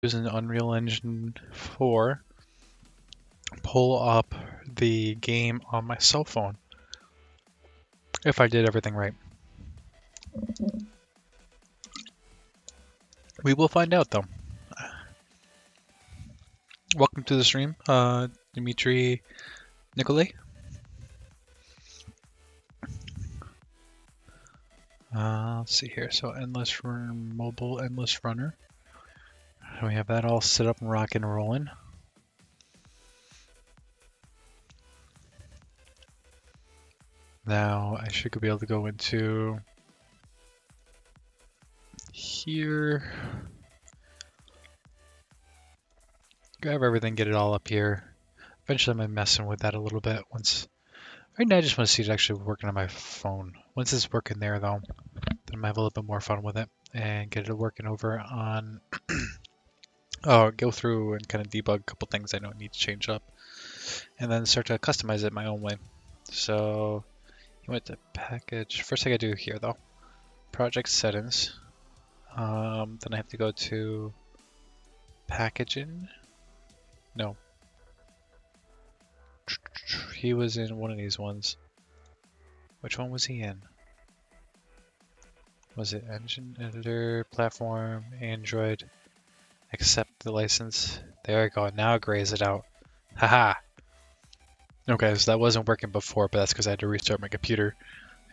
Using Unreal Engine 4, pull up the game on my cell phone. If I did everything right. We will find out though. Welcome to the stream, Dimitri Nicolay. Let's see here. So Endless Runner, mobile Endless Runner. We have that all set up and rocking and rolling. Now I should be able to go into here. Grab everything, get it all up here. Eventually I'm gonna be messing with that a little bit once. Right now I just want to see it actually working on my phone. Once it's working there though, then I might have a little bit more fun with it and get it working over on go through and kind of debug a couple things I know need to change up and then start to customize it my own way. So you went to package. First thing I do here though, project settings. Then I have to go to packaging. No. He was in one of these ones. Which one was he in? Was it engine editor, platform, Android? Accept the license. There we go. Now it grays it out. Haha. Okay, so that wasn't working before, but that's because I had to restart my computer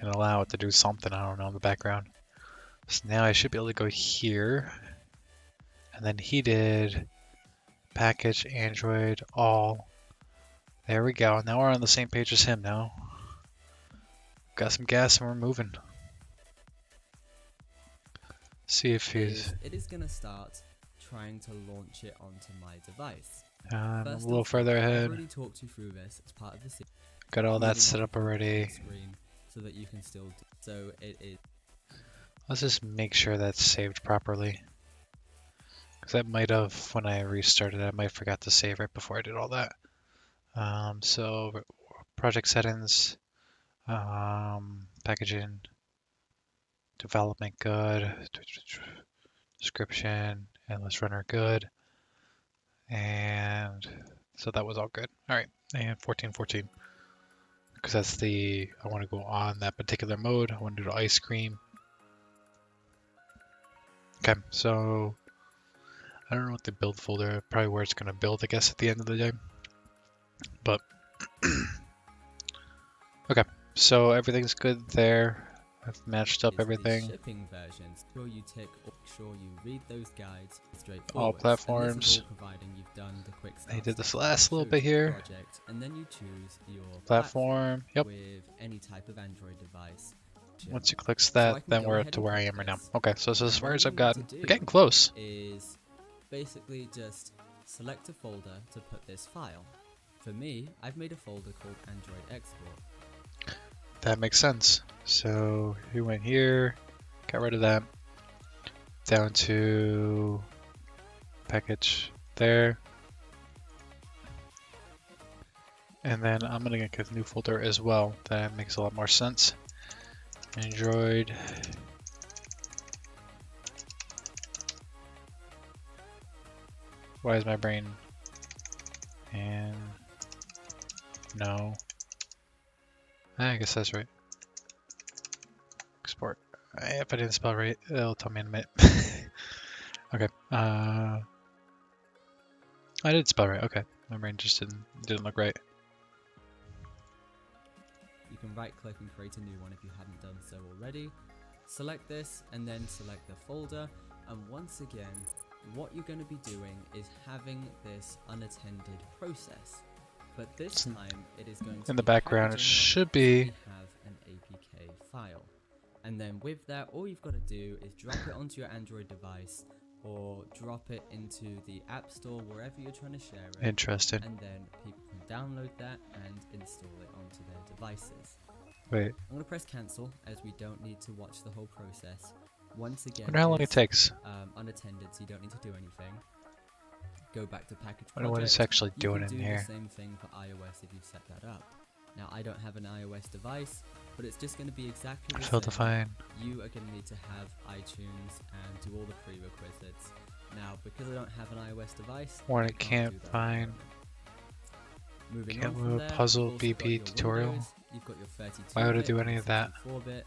and allow it to do something, I don't know, in the background. So now I should be able to go here. And then he did package, Android, all. There we go. Now we're on the same page as him now. Got some gas and we're moving. See if he's... It is going to start trying to launch it onto my device. a little further ahead. I've already talked you through this as part of the series. Got all that set up already. Screen so that you can still so it is. Let's just make sure that's saved properly. Because that might have, when I restarted, I might have forgot to save right before I did all that. So project settings, packaging, development good, description, endless runner good, and so that was all good. All right, and 1414, because that's the, I want to go on that particular mode. I want to do the ice cream. Okay, so I don't know what the build folder, probably where it's going to build, I guess, at the end of the day. But okay, so everything's good there. I've matched up everything. Shipping versions. Sure you tick. Sure you read those guides. All platforms. All providing you've done the quick I did this last little bit here. Project, and then you choose your platform. Yep. With any type of Android device. Once you click that, then we're up to where I am right now. Okay, so as far as I've gotten, we're getting close. Is basically just select a folder to put this file. For me, I've made a folder called Android Export. That makes sense. So we went here, got rid of that, down to package there. And then I'm gonna get a new folder as well. That makes a lot more sense. Android. Why is my brain? And no. I guess that's right. Export. If I didn't spell right, it'll tell me in a minute. Okay. I did spell right. Okay. My brain just didn't look right. You can right click and create a new one if you haven't done so already. Select this and then select the folder, and once again what you're going to be doing is having this unattended process, but this time it is going to in the background it should be have an APK file, and then with that all you've got to do is drop it onto your Android device or drop it into the App Store, wherever you're trying to share it. Interesting. And then people can download that and install it onto their devices. Wait. I'm going to press cancel as we don't need to watch the whole process. Once again, I wonder how long it takes. Unattended, so you don't need to do anything. Go back to package project. I wonder what it's actually doing in here. You can do the same thing for iOS if you set that up. Now I don't have an iOS device, but it's just going to be exactly the same. Fine. You are going to need to have iTunes and do all the prerequisites. Now, because I don't have an iOS device, One I it can't can't do that at the find. moment. Moving Can't on move from a there, puzzle you've also got BP your tutorial. Windows, you've got your 32-bit, Why would I do and any your of that? 64-bit.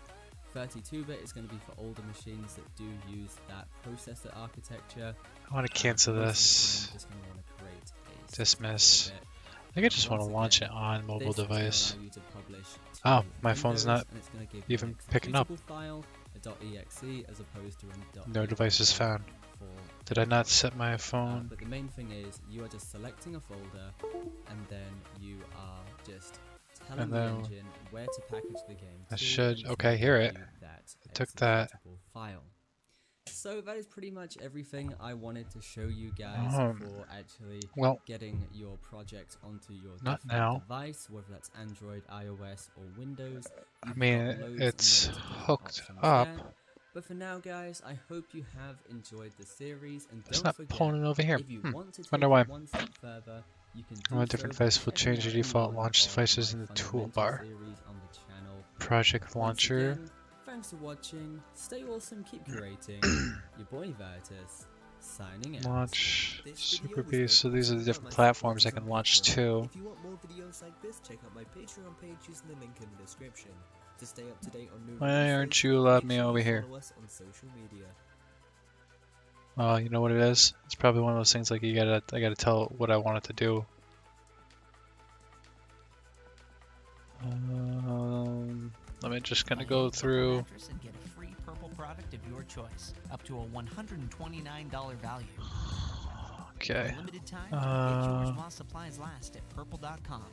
32-bit is going to be for older machines that do use that processor architecture. I want to cancel this. Just going to want to create a Dismiss. 64-bit. I think I just want to Once launch it again, on mobile this is going to device. allow you to publish to Oh, my phone's Windows, not and it's going to give even you an picking up. executable file, a .exe, as opposed to a No devices found. for Did I not set my phone? but the main thing is you are just selecting a folder, and then you are just telling And the then engine where to package the game I to, should- and it's okay, gonna hear give it. you that I took that. executable file. So that is pretty much everything I wanted to show you guys for actually Well, getting your project onto your not different now. device, whether that's Android, iOS, or Windows. I You've mean, got loads and it's loads of different hooked options up. there. But for now, guys, I hope you have enjoyed the series, and It's don't not forget, pulling it over here. if you want to take Wonder why. it one step further, you can do On a so different by device will checking change the out default any launch of devices my in the fundamental toolbar. series on the channel. Project Once launcher. again, thanks for watching. Stay awesome, keep creating. Your boy Veritas, signing out. Launch This Super video was Beast. So made these are the by different my platforms I supporters can on launch Patreon. to. If you want more videos like this, check out my Patreon page using the link in the description. To stay up to date on new Why releases, aren't you allowed make me sure over you here? follow us on social media. You know what it is? It's probably one of those things like I gotta tell it what I want it to do. Let me just kind of go through. Mattress and get a free purple product of your choice, up to a $129 value. Okay. For a limited time, get yours while supplies last at purple.com.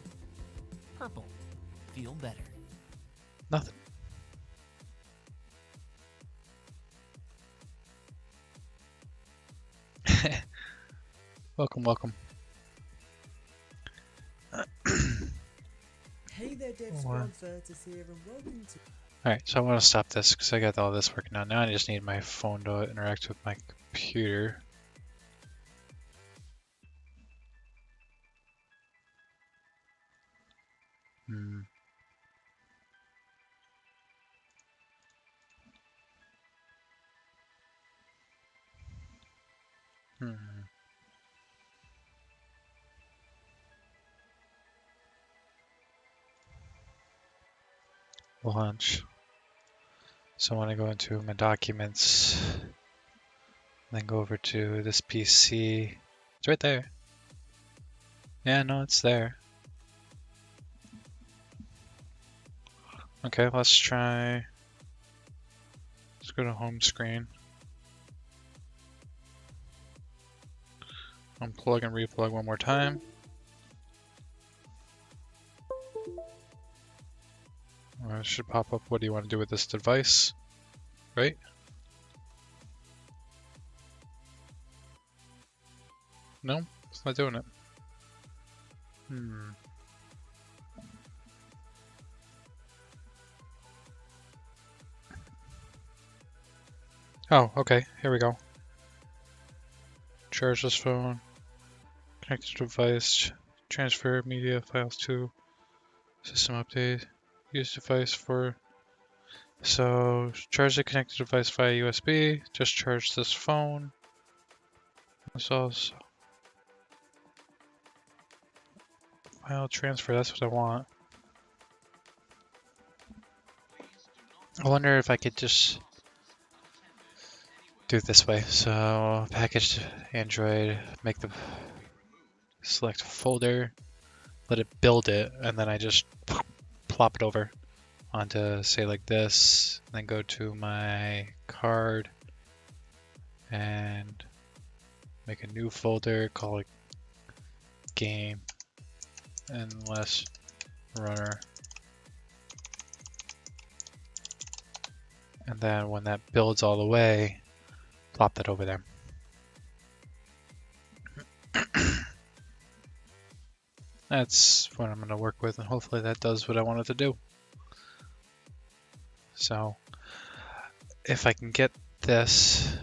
Purple. Feel better. Nothing. Welcome, welcome. Hey there, Dev Oh, Squad, Vertus here, and welcome to... Alright, so I want to stop this because I got all this working out. Now I just need my phone to interact with my computer. Hmm. Hmm. Launch. So I want to go into my documents, then go over to this PC. It's right there. Yeah, no, it's there. Okay, let's try. Let's go to home screen. Unplug and replug one more time. It should pop up. What do you want to do with this device? Right? No, it's not doing it. Hmm. Oh, okay. Here we go. Charge this phone. Connect to device. Transfer media files to system update. Use device for. So charge the connected device via USB. Just charge this phone. This also. File transfer. That's what I want. I wonder if I could just do it this way. So package Android, make the select folder, let it build it, and then I just plop it over onto say like this, and then go to my card and make a new folder, call it game endless runner. And then when that builds all the way, plop that over there. That's what I'm going to work with, and hopefully that does what I want it to do. So, if I can get this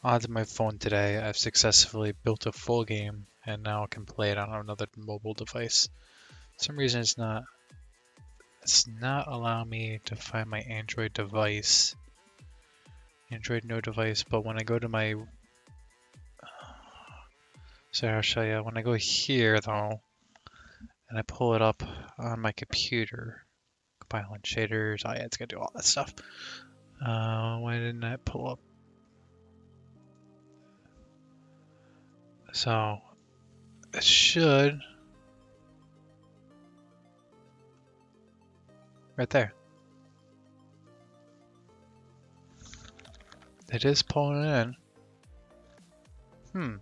onto my phone today, I've successfully built a full game, and now I can play it on another mobile device. For some reason it's not allowing me to find my Android device. Android no device, but when I go to my So I'll show you. When I go here, though, and I pull it up on my computer, compiling shaders, oh yeah, it's gonna do all that stuff. Why didn't I pull up? So it should right there. It is pulling it in.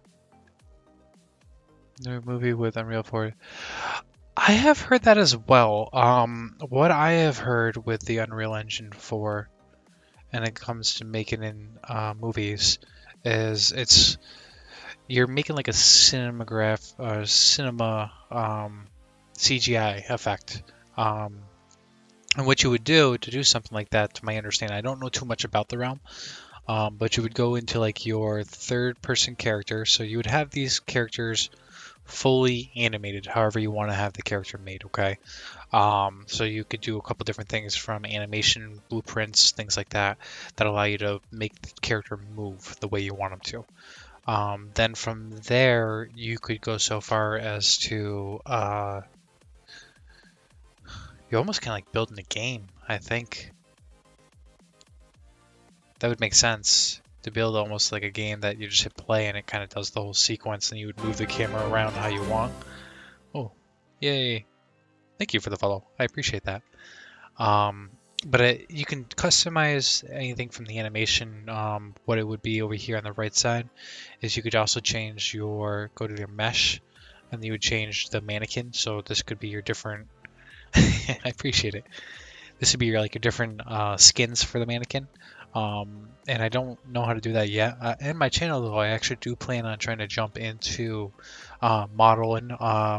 New movie with Unreal 4. I have heard that as well. What I have heard with the Unreal Engine 4, and it comes to making in movies, is you're making like a cinema CGI effect. And what you would do to do something like that, to my understanding, I don't know too much about the realm, but you would go into like your third-person character. So you would have these characters fully animated, however you want to have the character made, okay? So you could do a couple different things from animation, blueprints, things like that, that allow you to make the character move the way you want them to. Then from there, you could go so far as to you almost kind of like building a game, I think. That would make sense to build almost like a game that you just hit play and it kind of does the whole sequence and you would move the camera around how you want. Oh, yay. Thank you for the follow. I appreciate that. But you can customize anything from the animation. What it would be over here on the right side is you could also change go to your mesh, and you would change the mannequin. So this could be your different, I appreciate it. This would be your different skins for the mannequin. And I don't know how to do that yet. In my channel, though, I actually do plan on trying to jump into modeling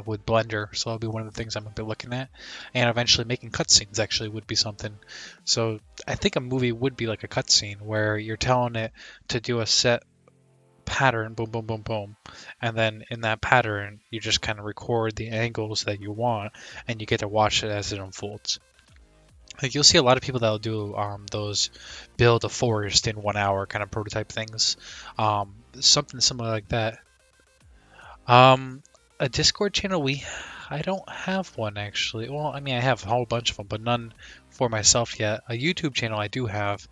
with Blender, so that'll be one of the things I'm going to be looking at. And eventually making cutscenes actually would be something. So I think a movie would be like a cutscene where you're telling it to do a set pattern, boom, boom, boom, boom. And then in that pattern, you just kind of record the angles that you want, and you get to watch it as it unfolds. Like you'll see a lot of people that'll do those build a forest in 1 hour kind of prototype things, something similar like that. A Discord channel, I don't have one actually. Well, I mean I have a whole bunch of them, but none for myself yet. A YouTube channel I do have.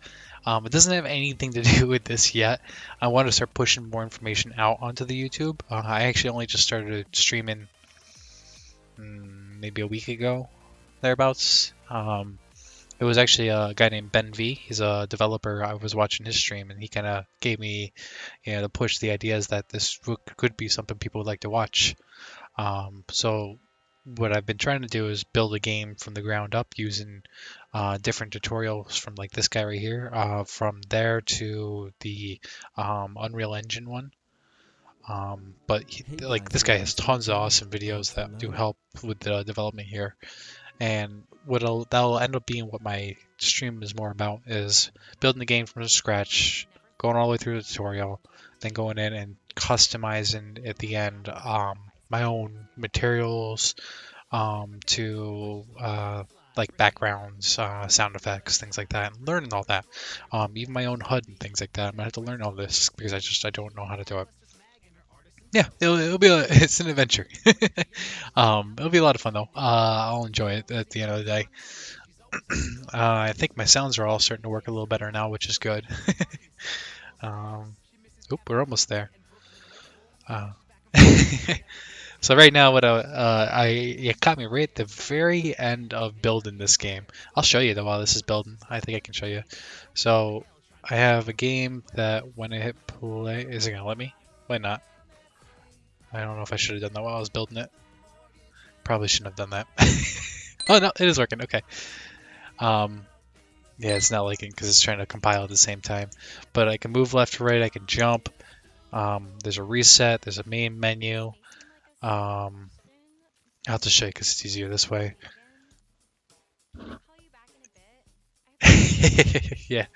It doesn't have anything to do with this yet. I want to start pushing more information out onto the YouTube. I actually only just started streaming maybe a week ago, thereabouts. It was actually a guy named Ben V. He's a developer. I was watching his stream, and he kind of gave me, to push the ideas that this could be something people would like to watch. So what I've been trying to do is build a game from the ground up using different tutorials from like this guy right here, from there to the Unreal Engine one. But this guy has tons of awesome videos that do help with the development here. And that'll end up being what my stream is more about, is building the game from scratch, going all the way through the tutorial, then going in and customizing at the end my own materials to like backgrounds, sound effects, things like that, and learning all that. Even my own HUD and things like that. I'm gonna have to learn all this because I don't know how to do it. Yeah, it'll be it's an adventure. It'll be a lot of fun though. I'll enjoy it at the end of the day. I think my sounds are all starting to work a little better now, which is good. We're almost there. So right now, what it caught me right at the very end of building this game. I'll show you though while this is building. I think I can show you. So I have a game that when I hit play, is it gonna let me? Why not? I don't know if I should have done that while I was building it. Probably shouldn't have done that. Oh no, it is working. Okay. Yeah, it's not liking because it's trying to compile at the same time. But I can move left to right. I can jump. There's a reset. There's a main menu. I'll have to show you because it's easier this way. Yeah.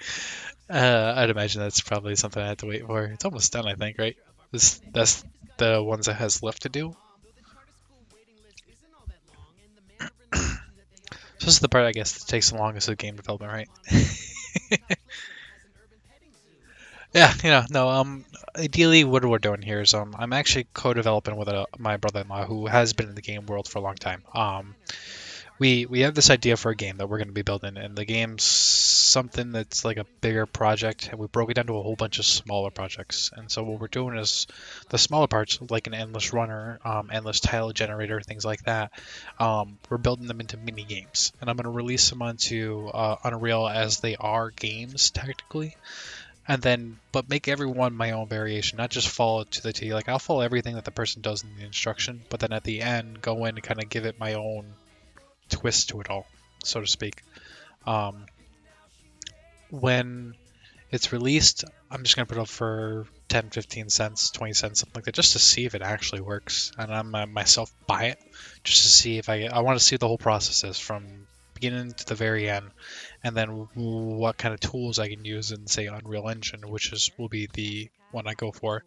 I'd imagine that's probably something I have to wait for. It's almost done, I think, right? That's the ones that has left to do. So this is the part, I guess, that takes the longest of game development, right? Yeah, ideally, what we're doing here is I'm actually co-developing with my brother-in-law who has been in the game world for a long time. We have this idea for a game that we're going to be building, and the game's something that's like a bigger project, and we broke it down to a whole bunch of smaller projects. And so what we're doing is the smaller parts, like an endless runner, endless tile generator, things like that. We're building them into mini games, and I'm going to release them onto Unreal as they are games technically. And then, but make everyone my own variation, not just follow it to the T. Like I'll follow everything that the person does in the instruction, but then at the end, go in and kind of give it my own twist to it all, so to speak. When it's released, I'm just going to put it up for 10, 15 cents, 20 cents, something like that, just to see if it actually works. And I'm myself buy it just to see if I want to see the whole process is from beginning to the very end, and then what kind of tools I can use in, say, Unreal Engine, which will be the one I go for.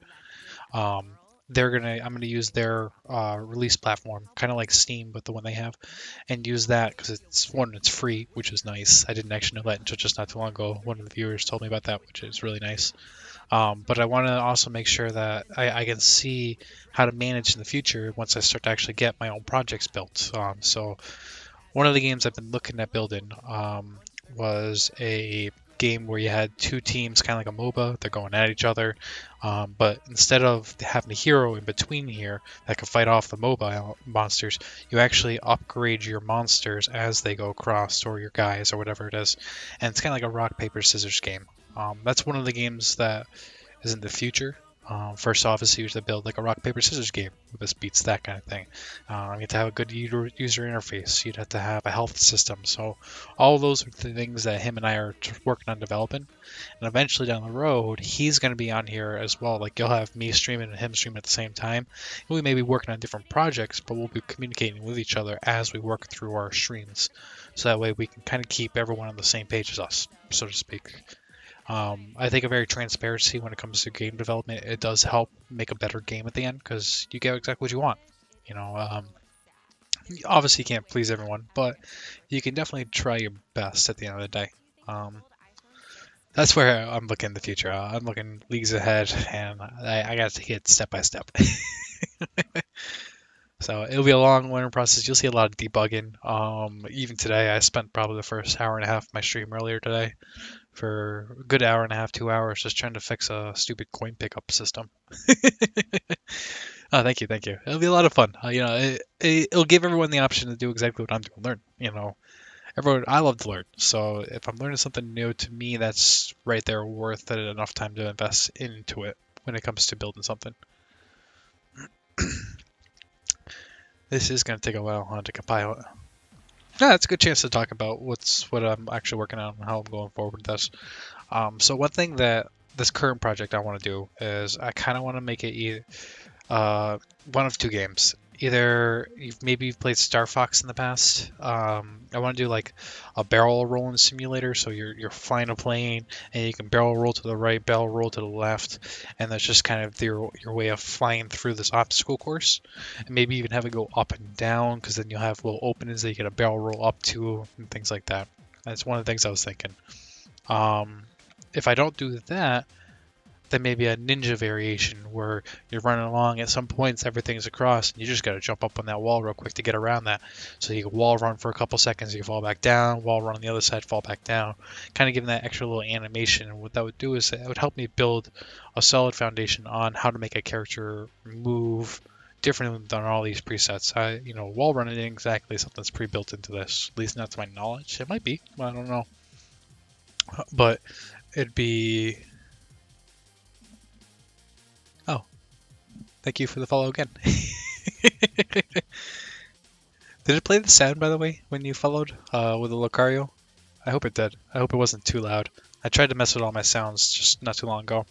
I'm gonna use their release platform, kind of like Steam, but the one they have, and use that because it's free, which is nice. I didn't actually know that until just not too long ago. One of the viewers told me about that, which is really nice. But I want to also make sure that I can see how to manage in the future once I start to actually get my own projects built. So one of the games I've been looking at building was a game where you had two teams, kind of like a MOBA. They're going at each other, but instead of having a hero in between here that can fight off the mobile monsters, you actually upgrade your monsters as they go across, or your guys, or whatever it is. And it's kind of like a rock paper scissors game. That's one of the games that is in the future. First off is to use to build like a rock paper scissors game. This beats that kind of thing. You have to have a good user interface. You'd have to have a health system. So all those are the things that him and I are working on developing. And eventually down the road, he's going to be on here as well. Like you'll have me streaming and him streaming at the same time. And we may be working on different projects, but we'll be communicating with each other as we work through our streams. So that way we can kind of keep everyone on the same page as us, so to speak. I think a very transparency when it comes to game development, it does help make a better game at the end because you get exactly what you want. Obviously you can't please everyone, but you can definitely try your best at the end of the day. That's where I'm looking in the future. I'm looking leagues ahead, and I got to take it step by step. So it'll be a long learning process. You'll see a lot of debugging. Even today, I spent probably the first hour and a half of my stream earlier today for a good hour and a half, 2 hours, just trying to fix a stupid coin pickup system. Oh, thank you. It'll be a lot of fun. It'll give everyone the option to do exactly what I'm doing. Learn. Everyone, I love to learn. So if I'm learning something new, to me, that's right there worth it enough time to invest into it when it comes to building something. This is going to take a while to compile it. Yeah, it's a good chance to talk about what I'm actually working on and how I'm going forward with this. So one thing that this current project I want to do is I kind of want to make it one of two games. Either you've played Star Fox in the past. I want to do like a barrel rolling simulator, so you're flying a plane and you can barrel roll to the right, barrel roll to the left, and that's just kind of your way of flying through this obstacle course. And maybe even have it go up and down, because then you'll have little openings that you get a barrel roll up to and things like that. That's one of the things I was thinking. If I don't do that, then maybe a ninja variation where you're running along, at some points everything's across and you just got to jump up on that wall real quick to get around that. So you can wall run for a couple seconds, you can fall back down, wall run on the other side, fall back down, kind of giving that extra little animation. And what that would do is it would help me build a solid foundation on how to make a character move differently than all these presets. Wall running isn't exactly something that's pre-built into this, at least not to my knowledge. It might be, I don't know. But it'd be... Thank you for the follow again. Did it play the sound, by the way, when you followed with the Lucario? I hope it did. I hope it wasn't too loud. I tried to mess with all my sounds just not too long ago.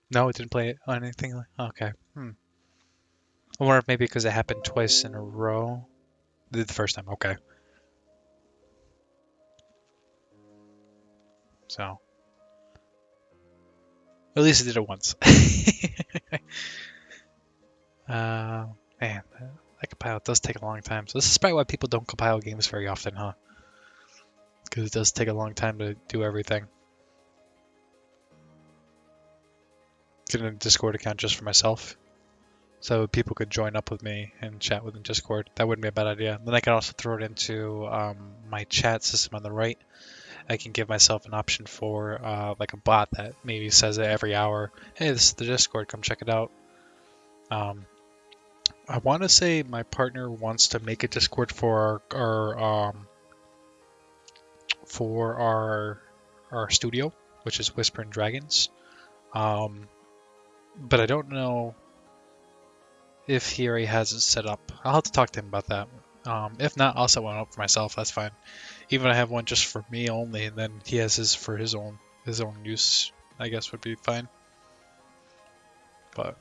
No, it didn't play it on anything? Okay. I wonder if maybe because it happened twice in a row. It did the first time, okay. So, at least it did it once. Man, that compile does take a long time. So this is probably why people don't compile games very often, huh? because it does take a long time to do everything. Get a Discord account just for myself, so people could join up with me and chat within Discord. That wouldn't be a bad idea. Then I can also throw it into my chat system on the right. I can give myself an option for like a bot that maybe says it every hour, hey, this is the Discord, come check it out. I want to say my partner wants to make a Discord for our studio, which is Whispering Dragons. But I don't know if he already has it set up. I'll have to talk to him about that. If not, I'll set one up for myself. That's fine. Even if I have one just for me only, and then he has his for his own use, I guess would be fine. But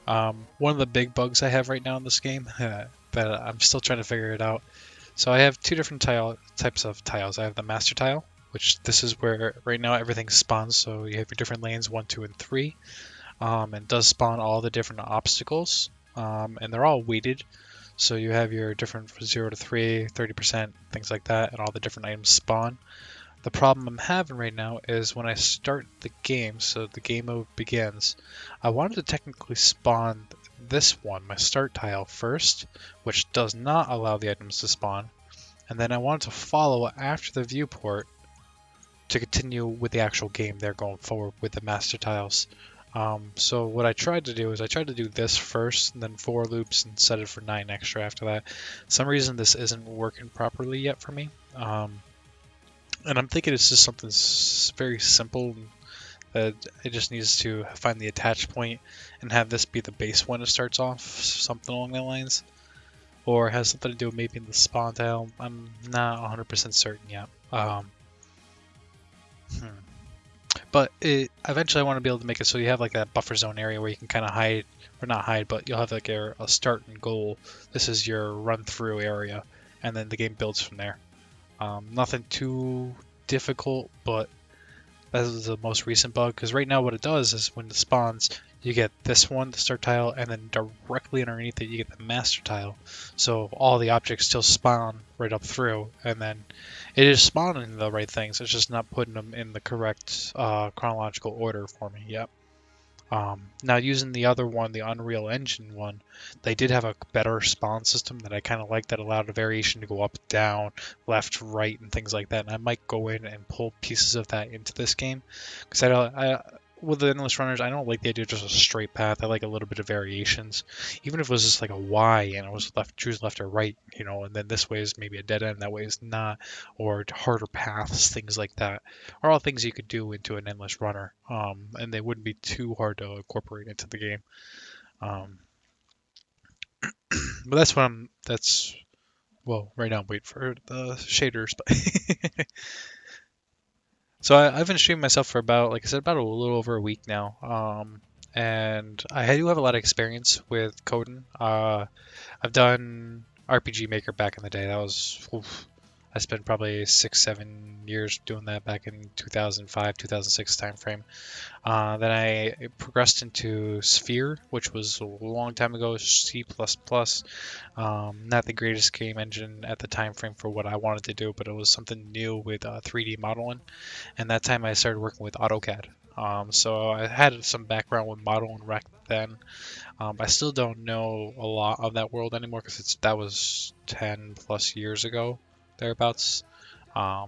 one of the big bugs I have right now in this game that I'm still trying to figure it out. So I have two different types of tiles. I have the master tile, which this is where right now everything spawns. So you have your different lanes 1, 2, and 3. And does spawn all the different obstacles, and they're all weighted. So you have your different 0 to 3, 30%, things like that, and all the different items spawn. The problem I'm having right now is when I start the game, so the game mode begins, I wanted to technically spawn this one, my start tile, first, which does not allow the items to spawn. And then I wanted to follow after the viewport to continue with the actual game there going forward with the master tiles. So what I tried to do is I tried to do this first, and then 4 loops, and set it for 9 extra after that. Some reason this isn't working properly yet for me. And I'm thinking it's just something very simple that it just needs to find the attach point and have this be the base when it starts off, something along that lines. Or has something to do maybe in the spawn tile. I'm not 100% certain yet. But eventually I want to be able to make it so you have like that buffer zone area where you can kind of hide, or not hide, but you'll have like a start and goal. This is your run through area, and then the game builds from there. Nothing too difficult, but that is the most recent bug, because right now what it does is when it spawns, you get this one, the start tile, and then directly underneath it you get the master tile. So all the objects still spawn right up through, and then it is spawning the right things. It's just not putting them in the correct chronological order for me yet. Now using the other one, the Unreal Engine one, they did have a better spawn system that I kind of like, that allowed a variation to go up, down, left, right, and things like that. And I might go in and pull pieces of that into this game, because with the Endless Runners, I don't like the idea of just a straight path. I like a little bit of variations. Even if it was just like a Y and it was choose left or right, and then this way is maybe a dead end, that way is not, or harder paths, things like that, are all things you could do into an Endless Runner, and they wouldn't be too hard to incorporate into the game. But well, right now I'm waiting for the shaders, but So I've been streaming myself for about, like I said, about a little over a week now. And I do have a lot of experience with coding. I've done RPG Maker back in the day. That was, I spent probably 6-7 years doing that back in 2005, 2006 timeframe. Then I progressed into Sphere, which was a long time ago, C++. Not the greatest game engine at the time frame for what I wanted to do, but it was something new with 3D modeling. And that time I started working with AutoCAD. So I had some background with Model and Rec then. I still don't know a lot of that world anymore, because that was 10 plus years ago, thereabouts.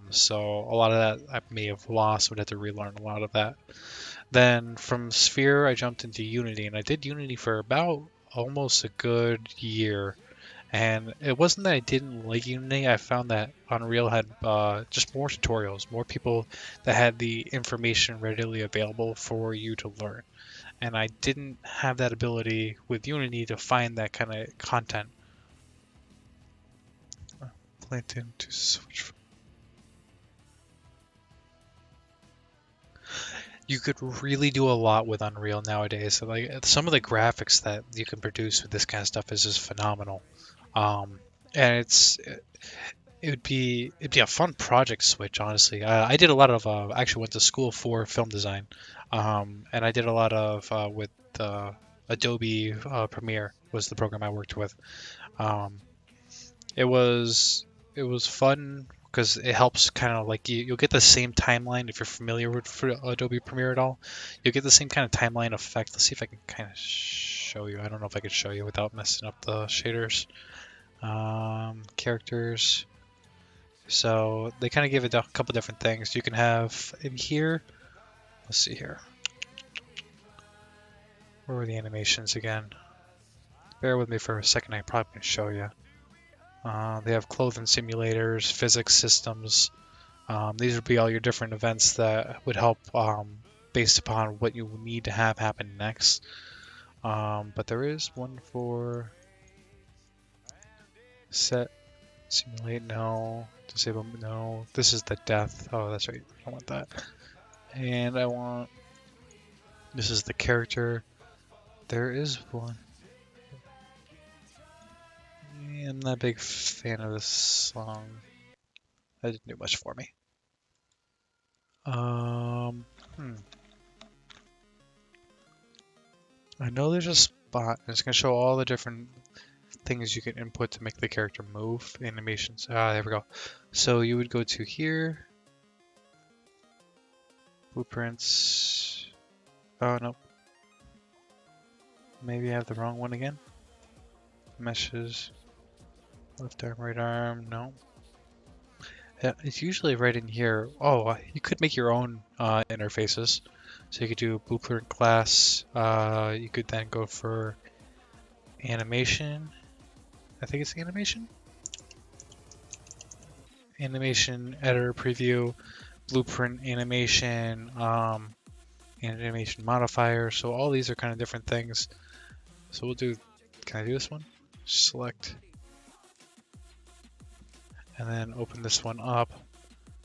So a lot of that I may have lost, would have to relearn a lot of that. Then from Sphere, I jumped into Unity, and I did Unity for about almost a good year. And it wasn't that I didn't like Unity. I found that Unreal had just more tutorials, more people that had the information readily available for you to learn. And I didn't have that ability with Unity to find that kind of content. Planting to switch. You could really do a lot with Unreal nowadays. So, like, some of the graphics that you can produce with this kind of stuff is just phenomenal. And it'd be a fun project switch, honestly. I did a lot of actually went to school for film design, and I did a lot of with Adobe Premiere was the program I worked with. It was fun because it helps kind of like you'll get the same timeline if you're familiar with Adobe Premiere at all. You'll get the same kind of timeline effect. Let's see if I can kind of show you. I don't know if I could show you without messing up the shaders. Characters. So they kind of give it a couple different things. You can have in here. Let's see here. Where were the animations again? Bear with me for a second. I probably can show you. They have clothing simulators, physics systems. These would be all your different events that would help based upon what you need to have happen next. But there is one for set, simulate, no, disable, no. This is the death. Oh, that's right. I want that. And I want, this is the character. There is one. I'm not a big fan of this song. That didn't do much for me. I know there's a spot. It's going to show all the different things you can input to make the character move. Animations. There we go. So you would go to here. Blueprints. Oh, no. Maybe I have the wrong one again. Meshes. Left arm, right arm. No. Yeah, it's usually right in here. Oh, you could make your own interfaces. So you could do blueprint class. You could then go for animation. I think it's animation. Animation editor preview, blueprint animation, and animation modifier. So all these are kind of different things. So we'll do. Can I do this one? Select. And then open this one up.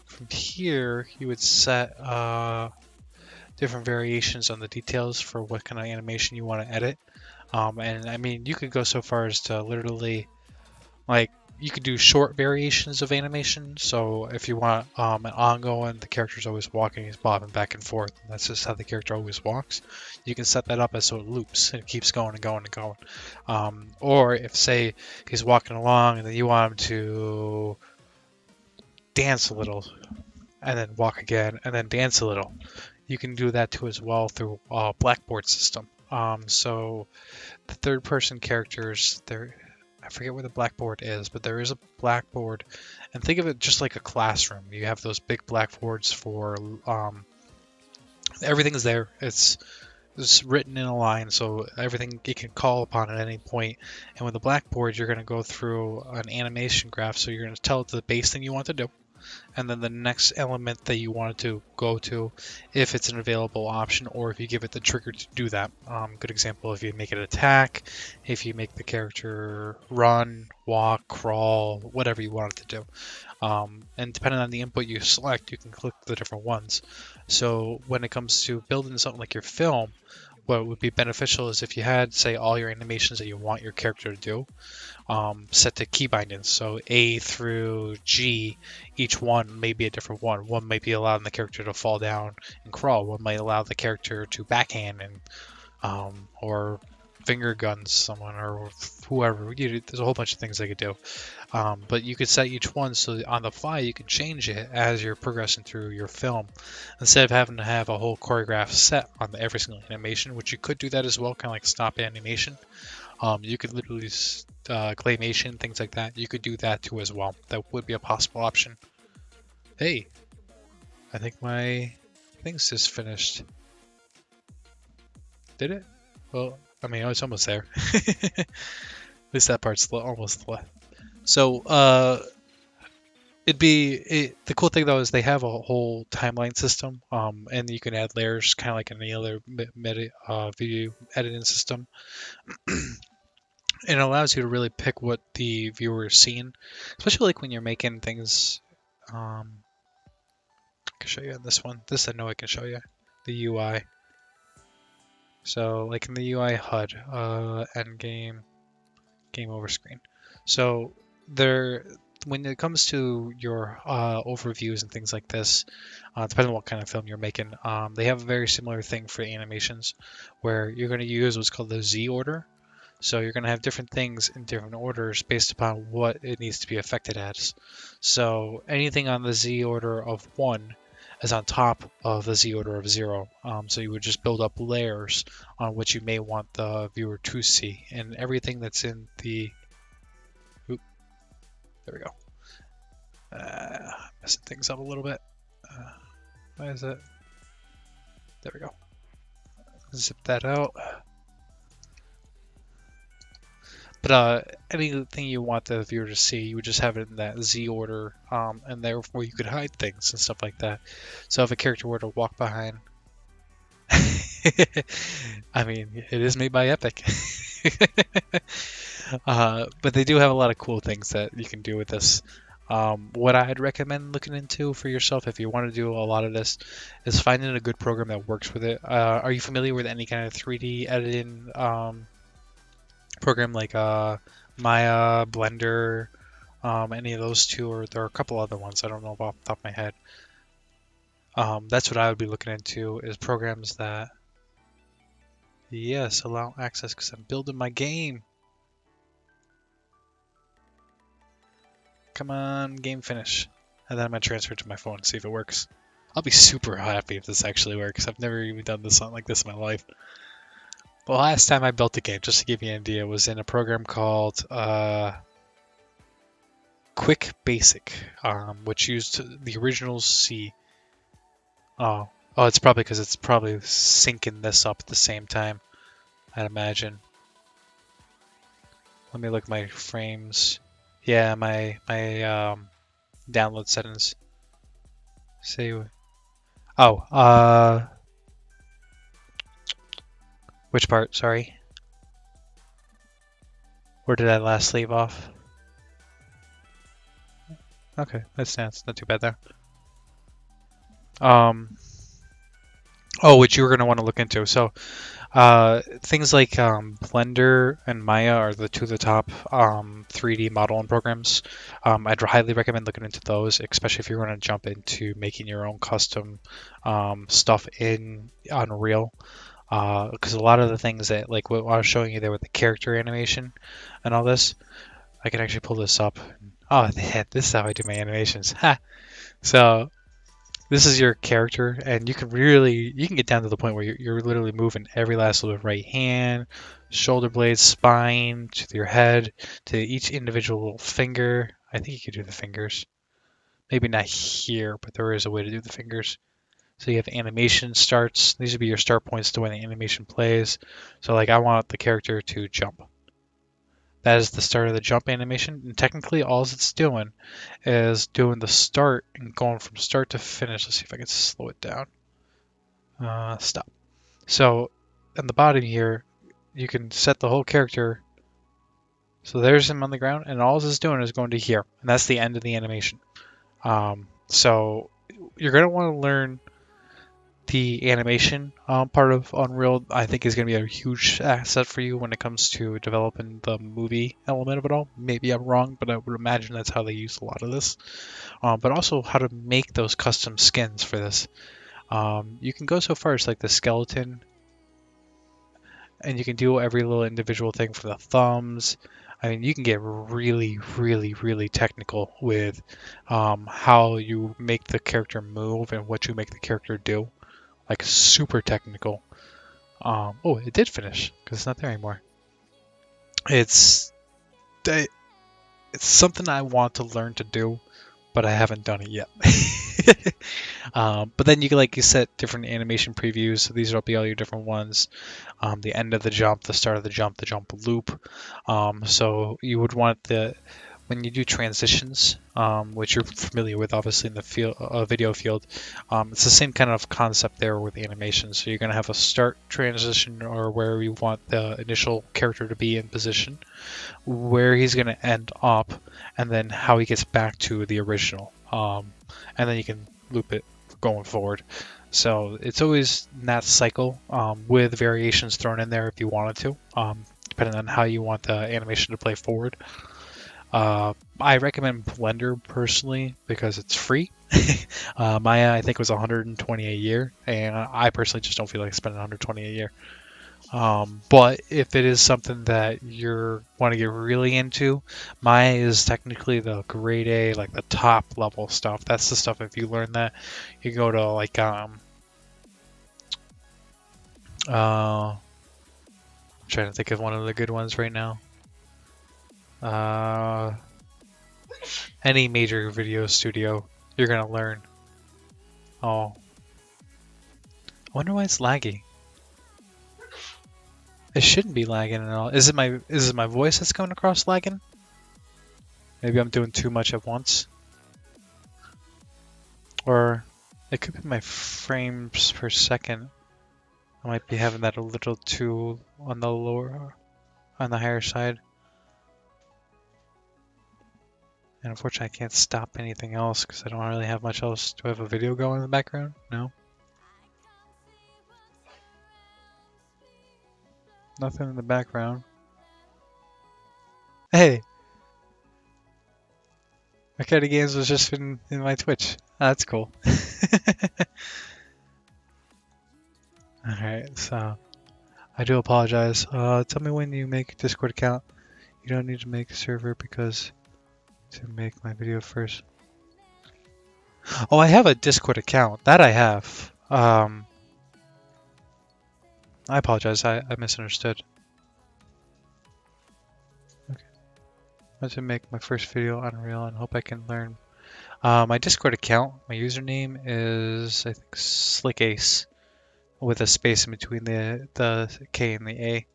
From here, you would set different variations on the details for what kind of animation you want to edit. And I mean, you could go so far as to literally, like, you could do short variations of animation. So if you want an ongoing, the character's always walking, he's bobbing back and forth. And that's just how the character always walks. You can set that up as so it loops and it keeps going and going and going. Or if, say, he's walking along and then you want him to dance a little and then walk again and then dance a little, you can do that too as well through Blackboard system. So the third person characters, I forget where the blackboard is, but there is a blackboard, and think of it just like a classroom. You have those big blackboards for everything's there. It's written in a line, so everything you can call upon at any point. And with the blackboard, you're going to go through an animation graph, so you're going to tell it the base thing you want to do, and then the next element that you want it to go to, if it's an available option, or if you give it the trigger to do that. Good example, if you make it attack, if you make the character run, walk, crawl, whatever you want it to do. And depending on the input you select, you can click the different ones. So when it comes to building something like your film, what would be beneficial is if you had, say, all your animations that you want your character to do set to key bindings. So A through G, each one may be a different one. One might be allowing the character to fall down and crawl. One might allow the character to backhand and or finger guns someone or whoever. There's a whole bunch of things they could do. But you could set each one so on the fly you can change it as you're progressing through your film, instead of having to have a whole choreograph set on every single animation, which you could do that as well, kind of like stop animation. You could literally claymation, things like that. You could do that too as well. That would be a possible option. Hey, I think my thing's just finished. Did it? Well, I mean, it's almost there. At least that part's almost left. So, the cool thing though is they have a whole timeline system, and you can add layers, kind of like any other video editing system. And it allows you to really pick what the viewer is seeing, especially like when you're making things. I can show you on this one. This I know I can show you the UI. So like in the UI HUD, end game, game over screen. So when it comes to your overviews and things like this, depending on what kind of film you're making, they have a very similar thing for animations, where you're going to use what's called the Z order. So you're going to have different things in different orders based upon what it needs to be affected as. So anything on the Z order of 1 is on top of the Z order of 0. So you would just build up layers on which you may want the viewer to see. And everything that's in the... Oop, there we go. Messing things up a little bit. Why is it? There we go. Zip that out. But anything you want the viewer to see, you would just have it in that Z order, and therefore you could hide things and stuff like that. So if a character were to walk behind, I mean, it is made by Epic. But they do have a lot of cool things that you can do with this. What I'd recommend looking into for yourself if you want to do a lot of this is finding a good program that works with it. Are you familiar with any kind of 3D editing program like Maya, Blender, any of those two, or there are a couple other ones I don't know off the top of my head. That's what I would be looking into, is programs that, yes, allow access, because I'm building my game. Come on, game finish. And then I'm going to transfer it to my phone and see if it works. I'll be super happy if this actually works. I've never even done this like this in my life. The last time I built a game, just to give you an idea, was in a program called Quick Basic, which used the original C. Oh, it's probably because it's probably syncing this up at the same time, I'd imagine. Let me look at my frames. Yeah, my download settings. See. Oh, which part? Sorry. Where did I last leave off? Okay, that's not too bad there. Oh, which you're gonna want to look into. So, things like Blender and Maya are the two of the top 3D modeling programs. I'd highly recommend looking into those, especially if you're going to jump into making your own custom stuff in Unreal. Because a lot of the things that, like what I was showing you there with the character animation and all this, I can actually pull this up. Oh, this is how I do my animations. Ha! So this is your character, and you can get down to the point where you're literally moving every last little right hand, shoulder blades, spine, to your head, to each individual little finger. I think you could do the fingers. Maybe not here, but there is a way to do the fingers. So you have animation starts. These would be your start points to when the animation plays. So like I want the character to jump. That is the start of the jump animation. And technically all it's doing is doing the start and going from start to finish. Let's see if I can slow it down. Stop. So in the bottom here, you can set the whole character. So there's him on the ground, and all it's doing is going to here. And that's the end of the animation. So you're going to want to learn the animation part of Unreal. I think is going to be a huge asset for you when it comes to developing the movie element of it all. Maybe I'm wrong, but I would imagine that's how they use a lot of this. But also how to make those custom skins for this. You can go so far as like the skeleton, and you can do every little individual thing for the thumbs. I mean, you can get really, really, really technical with how you make the character move and what you make the character do. Like super technical. Oh, it did finish because it's not there anymore. It's something I want to learn to do, but I haven't done it yet. But then you can set different animation previews. So these will be all your different ones. The end of the jump, the start of the jump loop. So you would want when you do transitions, which you're familiar with obviously in the video field, it's the same kind of concept there with animation. So you're going to have a start transition, or where you want the initial character to be in position, where he's going to end up, and then how he gets back to the original. And then you can loop it going forward. So it's always in that cycle, with variations thrown in there if you wanted to, depending on how you want the animation to play forward. I recommend Blender personally because it's free. Maya, I think, was $120 a year, and I personally just don't feel like spending $120 a year. But if it is something that you want to get really into, Maya is technically the grade A, like the top level stuff. That's the stuff. If you learn that, you go to like I'm trying to think of one of the good ones right now. Any major video studio, you're gonna learn. Oh, I wonder why it's laggy. It shouldn't be lagging at all. Is it my voice that's coming across lagging? Maybe I'm doing too much at once. Or it could be my frames per second. I might be having that a little too on the higher side. And unfortunately I can't stop anything else because I don't really have much else. Do I have a video going in the background? No. Nothing in the background. Hey! Arcade Games was just in my Twitch. Oh, that's cool. Alright, so I do apologize. Tell me when you make a Discord account. You don't need to make a server because to make my video first. Oh, I have a Discord account. That I have. I apologize. I misunderstood. Okay. I want to make my first video on Unreal and hope I can learn. My Discord account, my username is, I think, Slick Ace, with a space in between the K and the A.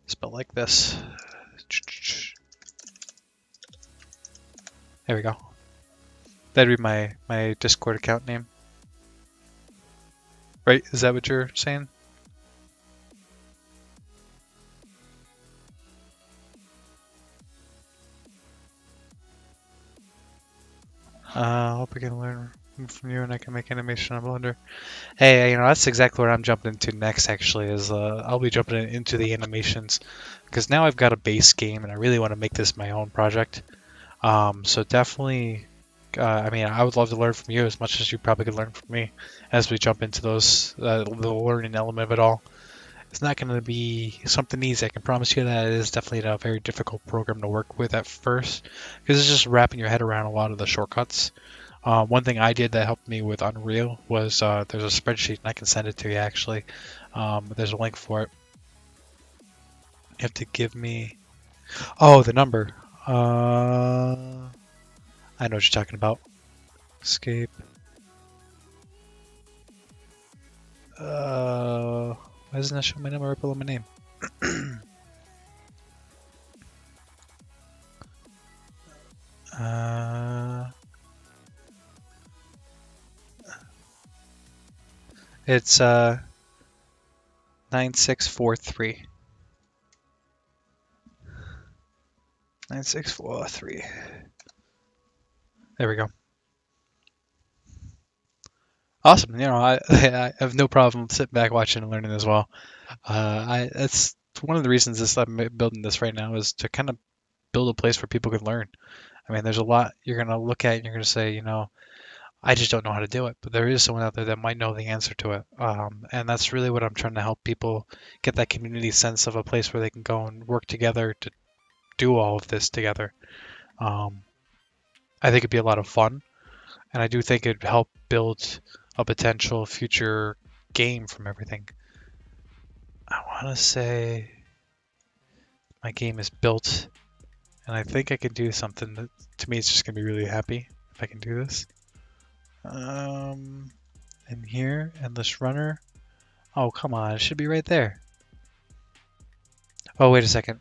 Spelled like this. There we go. That'd be my Discord account name. Right? Is that what you're saying? Hope I can learn from you and I can make animation on Blender. Hey, you know, that's exactly what I'm jumping into next, actually, is I'll be jumping into the animations. Because now I've got a base game and I really want to make this my own project. So definitely, I mean, I would love to learn from you as much as you probably could learn from me as we jump into those, the learning element of it all. It's not going to be something easy. I can promise you that it is definitely a very difficult program to work with at first because it's just wrapping your head around a lot of the shortcuts. One thing I did that helped me with Unreal was there's a spreadsheet, and I can send it to you actually. There's a link for it. You have to give me... Oh, the number. I know what you're talking about. Escape. Why doesn't that show my number right below my name? It's 9643. 9643. There we go. Awesome. You know, I have no problem sitting back watching and learning as well. That's one of the reasons I'm building this right now is to kind of build a place where people can learn. I mean, there's a lot you're going to look at and you're going to say, you know, I just don't know how to do it. But there is someone out there that might know the answer to it. And that's really what I'm trying to help people get that community sense of a place where they can go and work together to do all of this together. I think it'd be a lot of fun. And I do think it'd help build a potential future game from everything. I want to say my game is built. And I think I can do something that, to me, it's just going to be really happy if I can do this. In here, endless runner. Oh, come on, it should be right there. Oh, wait a second.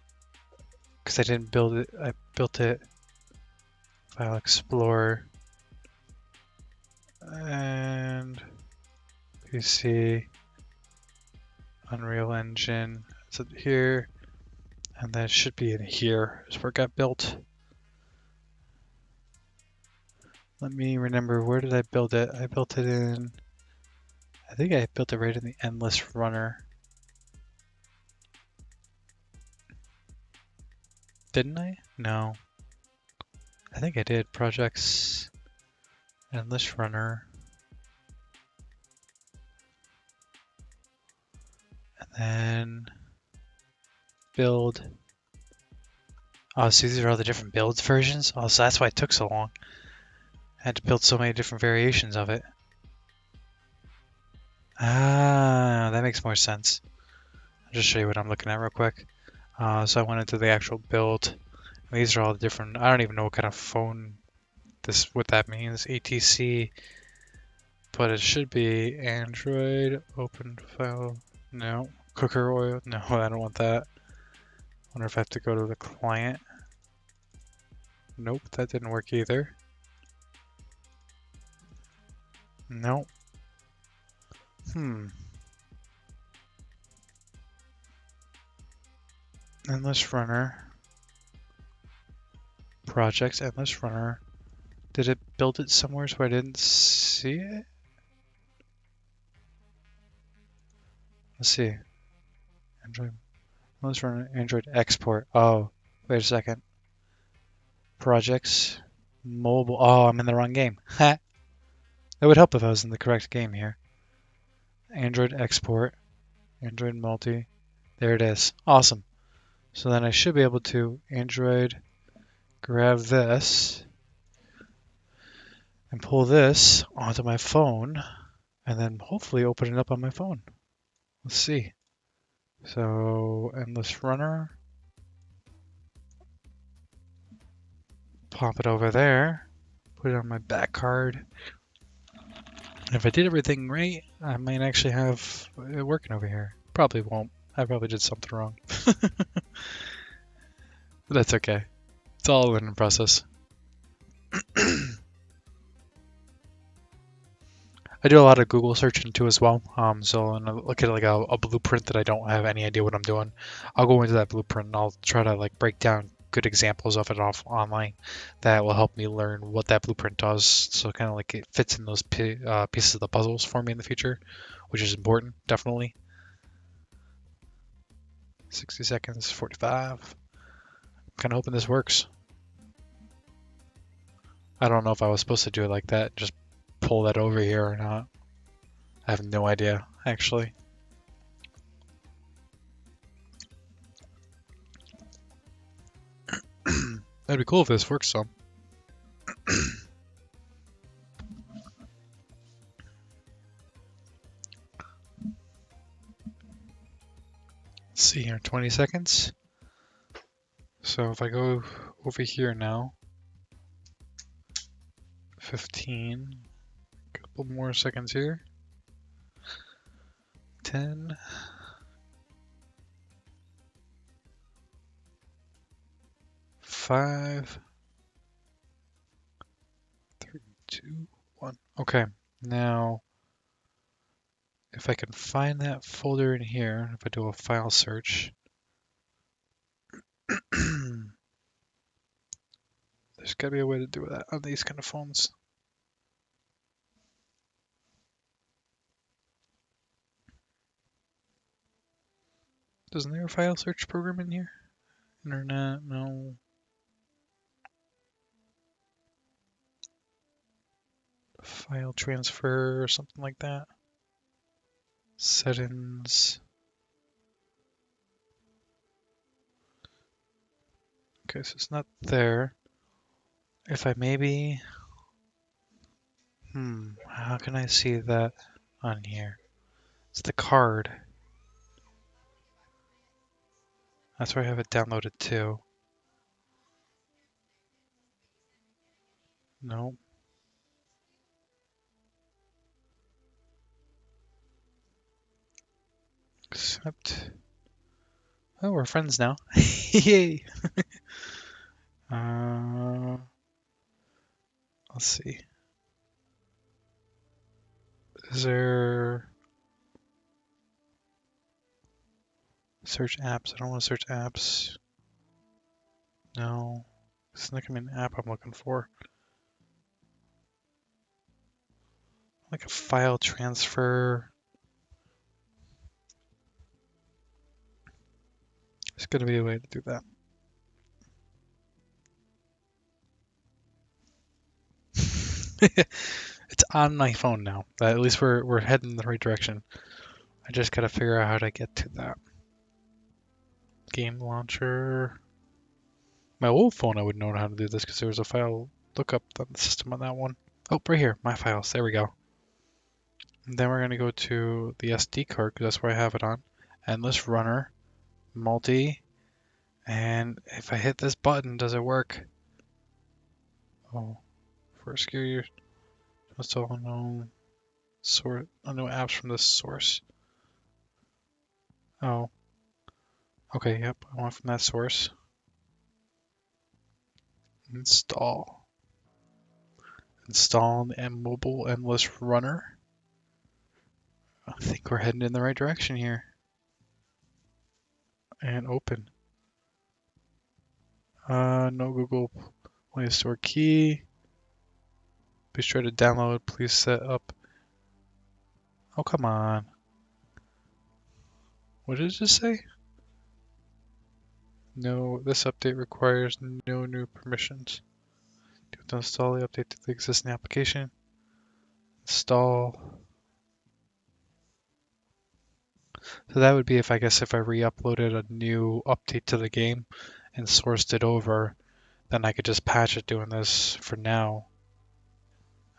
Because I didn't build it, I built it. File Explorer. And PC. Unreal Engine. So here. And that should be in here, is where it got built. Let me remember, where did I build it? I built it in, I think I built it right in the endless runner. Didn't I? No. I think I did. Projects, endless runner. And Then build. Oh, so these are all the different builds versions? Oh, so that's why it took so long. I had to build so many different variations of it. Ah, that makes more sense. I'll just show you what I'm looking at real quick. So I went into the actual build. These are all the different. I don't even know what kind of phone what that means. ATC, but it should be Android open file. No, cooker oil. No, I don't want that. Wonder if I have to go to the client. Nope, that didn't work either. Nope. Endless runner. Projects, endless runner. Did it build it somewhere so I didn't see it? Let's see. Android. Endless runner. Android export. Oh, wait a second. Projects. Mobile. Oh, I'm in the wrong game. Ha! That would help if I was in the correct game here. Android export. Android multi. There it is. Awesome. So then I should be able to Android grab this and pull this onto my phone and then hopefully open it up on my phone. Let's see. So endless runner. Pop it over there. Put it on my back card. And if I did everything right, I might actually have it working over here. Probably won't. I probably did something wrong. But that's okay. It's all a learning process. I do a lot of Google searching too as well. So when I look at like a blueprint that I don't have any idea what I'm doing, I'll go into that blueprint and I'll try to like break down good examples of it off online that will help me learn what that blueprint does. So kind of like it fits in those pieces of the puzzles for me in the future, which is important, definitely. 60 seconds, 45. Kind of hoping this works. I don't know if I was supposed to do it like that, just pull that over here or not. I have no idea, actually. That'd be cool if this works some. Let's see here, 20 seconds. So if I go over here now, 15, couple more seconds here, 10, 5, 3, 2, 1. Okay, now if I can find that folder in here, if I do a file search, there's gotta be a way to do that on these kind of phones. Isn't there a file search program in here? Internet, no. File transfer or something like that. Settings. Okay, so it's not there. If I maybe... how can I see that on here? It's the card. That's where I have it downloaded too. No. Except... Oh, we're friends now. Yay! Let's see. Is there... Search apps. I don't want to search apps. No. It's not gonna be an app I'm looking for. Like a file transfer. There's gonna be a way to do that. It's on my phone now. At least we're heading in the right direction. I just gotta figure out how to get to that. Game launcher. My old phone, I would know how to do this because there was a file lookup on the system on that one. Oh, right here, my files. There we go. And then we're gonna go to the SD card because that's where I have it on. Endless runner, multi, and if I hit this button, does it work? Oh, first gear, install unknown source, unknown apps from this source. Oh, okay, yep, I want from that source. Install. Install the mobile endless runner. I think we're heading in the right direction here. And open. No Google Play Store key. Be sure to download. Please set up. Oh, come on. What did it just say? No, this update requires no new permissions. To install the update to the existing application. Install. So that would be if I re-uploaded a new update to the game and sourced it over, then I could just patch it doing this for now.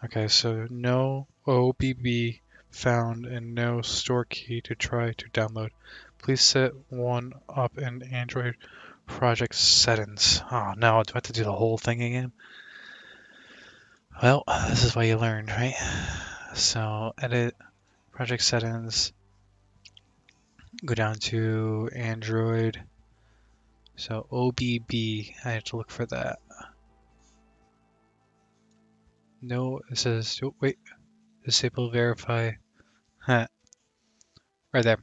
Okay, so no OBB found and no store key to try to download. Please set one up in Android project settings. Oh no, do I have to do the whole thing again? Well, this is why you learn, right? So edit project settings. Go down to Android. So OBB, I have to look for that. No, it says, oh, wait, disable verify. Huh. Right there.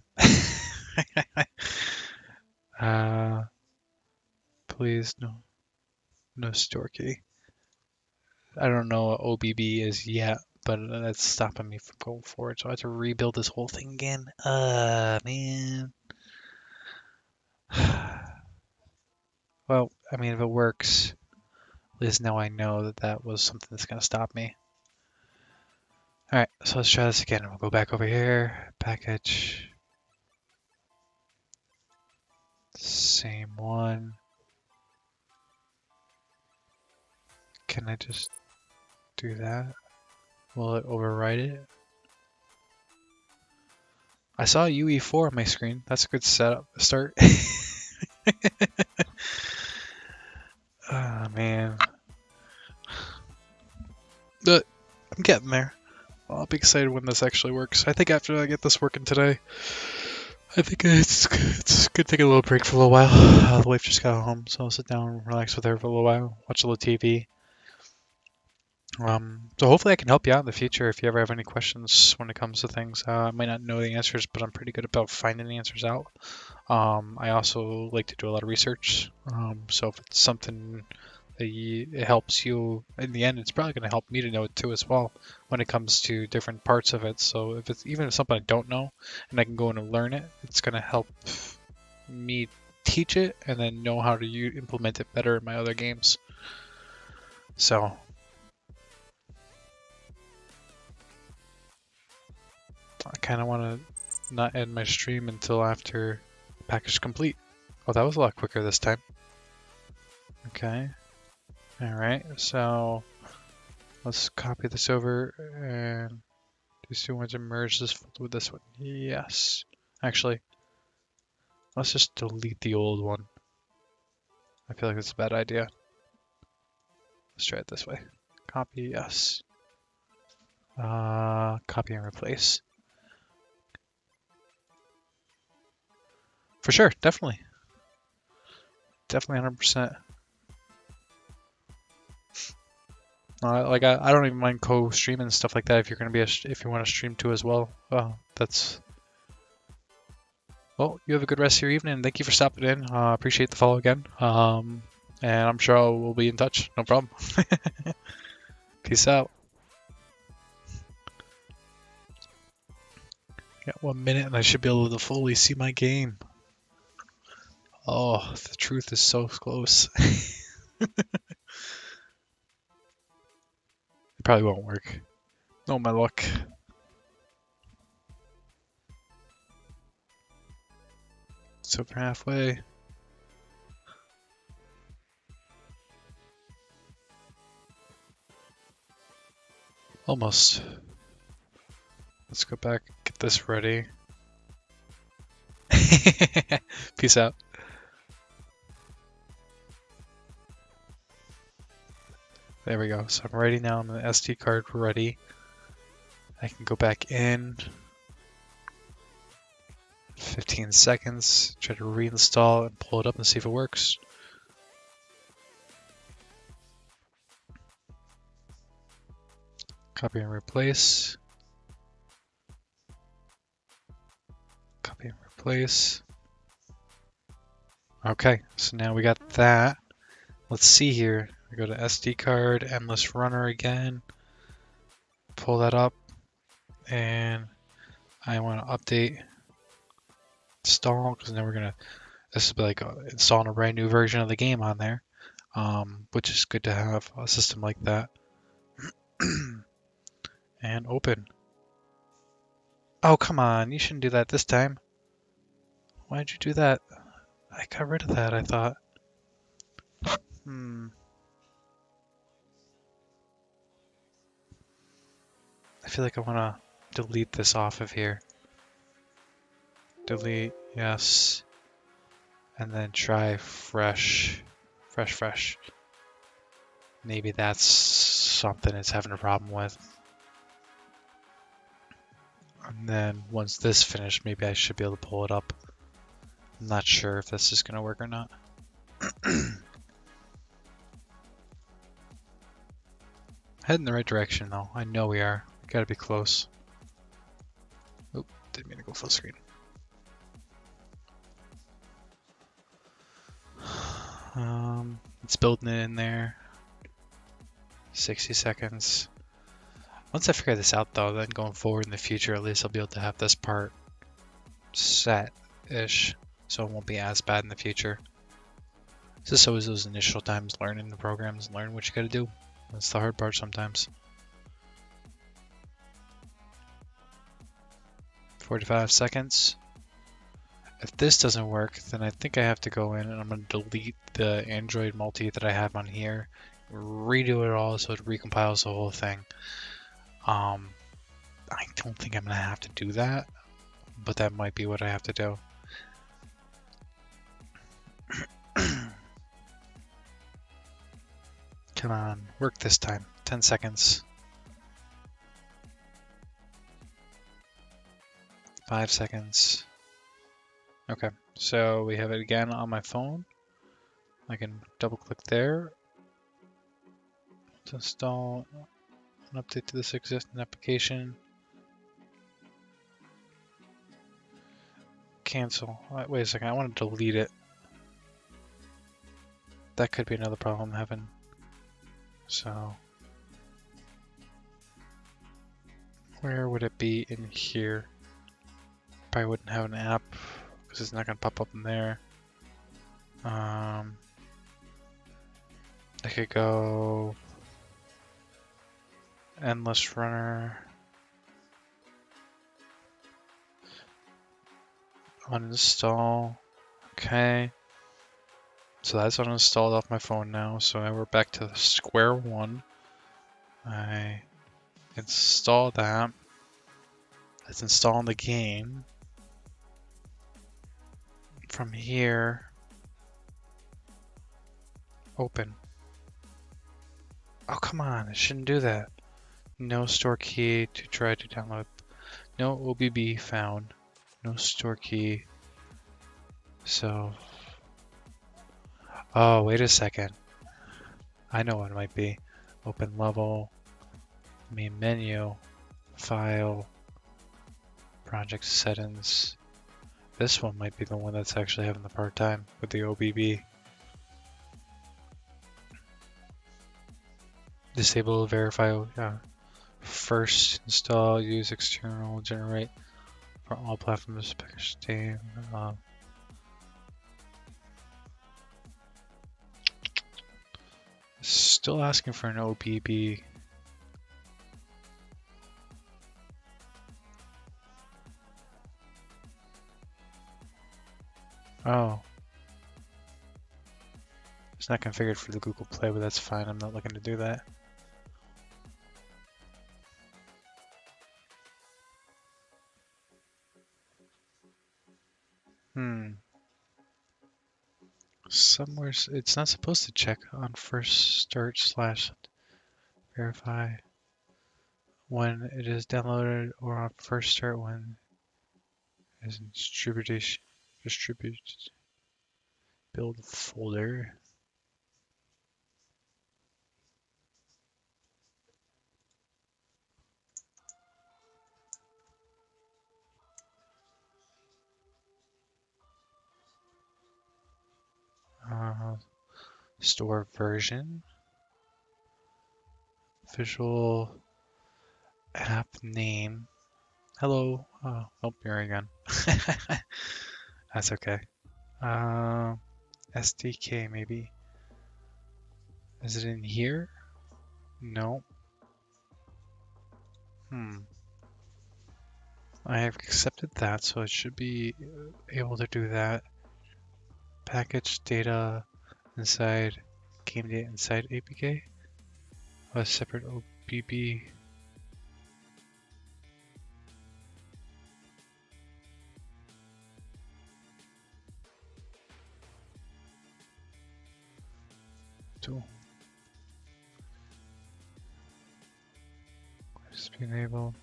Please, no store key. I don't know what OBB is yet, but that's stopping me from going forward. So I have to rebuild this whole thing again. Man. Well, I mean, if it works, at least now I know that that was something that's going to stop me. Alright, so let's try this again. We'll go back over here. Package. Same one. Can I just do that? Will it override it? I saw UE4 on my screen. That's a good setup start. Oh man. But I'm getting there. I'll be excited when this actually works. I think after I get this working today, I think it's good to take a little break for a little while. The wife just got home, so I'll sit down and relax with her for a little while, watch a little TV. So hopefully I can help you out in the future if you ever have any questions when it comes to things. I might not know the answers, but I'm pretty good about finding the answers out. I also like to do a lot of research. So if it's something that it helps you in the end, it's probably going to help me to know it too as well when it comes to different parts of it. So if it's even something I don't know and I can go in and learn it, it's going to help me teach it and then know how to implement it better in my other games. So I kind of want to not end my stream until after package complete. Oh, that was a lot quicker this time. Okay. Alright, so let's copy this over and these two ones and merge this with this one. Yes. Actually, let's just delete the old one. I feel like that's a bad idea. Let's try it this way. Copy, yes. Copy and replace. For sure, definitely. Definitely 100%. Like I don't even mind co-streaming and stuff like that if you're gonna be if you want to stream too as well. Well, you have a good rest of your evening. Thank you for stopping in. Appreciate the follow again. And I'm sure we'll be in touch. No problem. Peace out. Got 1 minute and I should be able to fully see my game. Oh, the truth is so close. It probably won't work. Oh my luck. It's over halfway. Almost. Let's go back, get this ready. Peace out. There we go. So I'm ready now. I'm the SD card ready. I can go back in. 15 seconds. Try to reinstall and pull it up and see if it works. Copy and replace. Copy and replace. Okay, so now we got that. Let's see here. I go to SD card, Endless Runner again. Pull that up. And I want to update, install, because now we're going to, this will be like installing a brand new version of the game on there. Which is good to have a system like that. And open. Oh, come on. You shouldn't do that this time. Why'd you do that? I got rid of that, I thought. I feel like I want to delete this off of here. Delete, yes. And then try fresh. Fresh. Maybe that's something it's having a problem with. And then once this finished, maybe I should be able to pull it up. I'm not sure if this is going to work or not. Heading in the right direction though. I know we are. We gotta be close. Oop, didn't mean to go full screen. It's building it in there. 60 seconds. Once I figure this out though, then going forward in the future, at least I'll be able to have this part set-ish, so it won't be as bad in the future. It's just always those initial times learning the programs, learn what you gotta do. That's the hard part sometimes. 45 seconds. If this doesn't work, then I think I have to go in and I'm going to delete the Android multi that I have on here, redo it all so it recompiles the whole thing. I don't think I'm going to have to do that, but that might be what I have to do. Come on, work this time. 10 seconds. 5 seconds. Okay, so we have it again on my phone. I can double click there to install an update to this existing application. Cancel. Wait a second, I want to delete it. That could be another problem I'm having. So, where would it be in here? Probably wouldn't have an app because it's not going to pop up in there. I could go Endless Runner, uninstall. Okay, so that's uninstalled off my phone now. So now we're back to square one. I install that. Let's install the game. From here, open. Oh, come on, it shouldn't do that. No store key to try to download. No OBB found. No store key. So, oh, wait a second. I know what it might be. Open level, main menu, file, project settings. This one might be the one that's actually having the part time with the OBB. Disable verify. First install, use external, generate for all platforms. Package name. Still asking for an OBB. Oh. It's not configured for the Google Play, but that's fine. I'm not looking to do that. Somewhere it's not supposed to check on first start / verify when it is downloaded or on first start when it is in distribute build folder. Store version, visual app name. Hello. Oh, nope, you're again. That's okay. SDK maybe. Is it in here? No. I have accepted that, so it should be able to do that. Package data inside game data inside APK. A separate OBB. Tool. Just be enabled.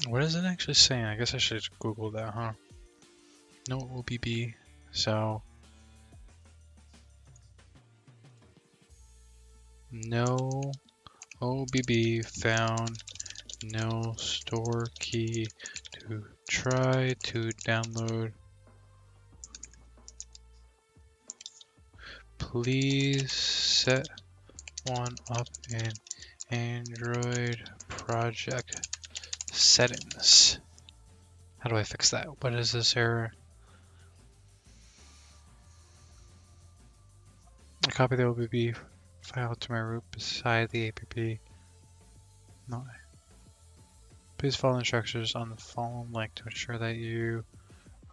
What is it actually saying? I guess I should Google that, huh? No OBB, so no OBB found, no store key to try to download. Please set one up in Android project settings. How do I fix that? What is this error? I copy the OBB file to my root beside the app. No. Please follow instructions on the following link to ensure that you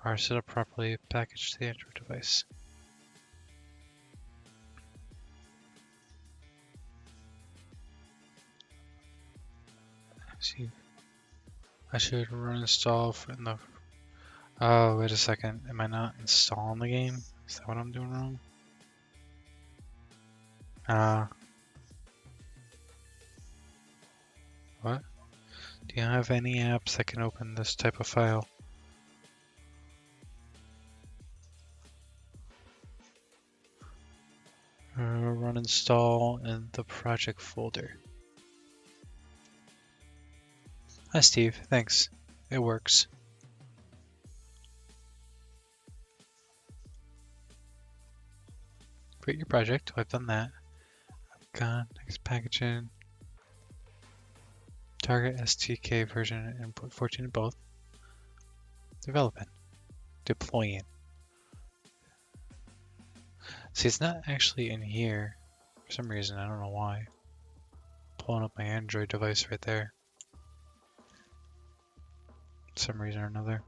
are set up properly. Package to the Android device. See, I should run install in the. Oh, wait a second. Am I not installing the game? Is that what I'm doing wrong? What? Do you have any apps that can open this type of file? Run install in the project folder. Hi Steve, thanks. It works. Create your project. I've done that. I've gone next packaging. Target STK version input 14 in both. Developing. Deploying. See, it's not actually in here for some reason. I don't know why. Pulling up my Android device right there. For some reason or another.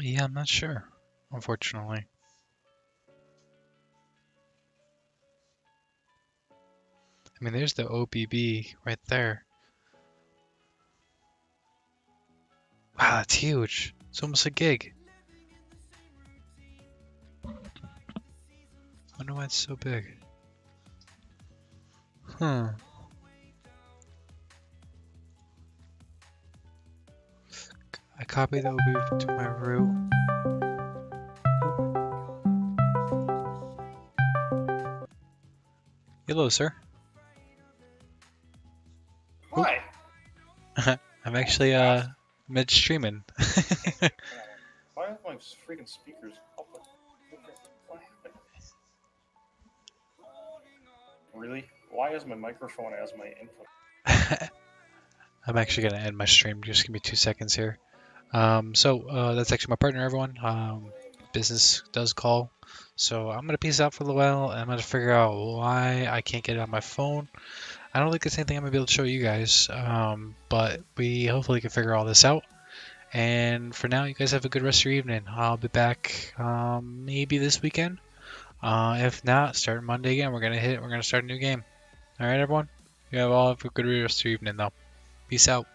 Yeah, I'm not sure, unfortunately. I mean, there's the OBB right there. Wow, that's huge. It's almost a gig. I wonder why it's so big. Huh. I copied the OBB to my root. Hello, sir. Hi. I'm actually mid-streaming. Why are my freaking speakers up? What the Really? Why is my microphone as my input? I'm actually going to end my stream. Just give me 2 seconds here. That's actually my partner, everyone. Business does call. So I'm going to peace out for a little while, and I'm going to figure out why I can't get it on my phone. I don't think it's anything I'm going to be able to show you guys, but we hopefully can figure all this out. And for now, you guys have a good rest of your evening. I'll be back maybe this weekend. If not, start Monday again. We're gonna start a new game. All right, everyone. You all have a good rest of your evening, though. Peace out.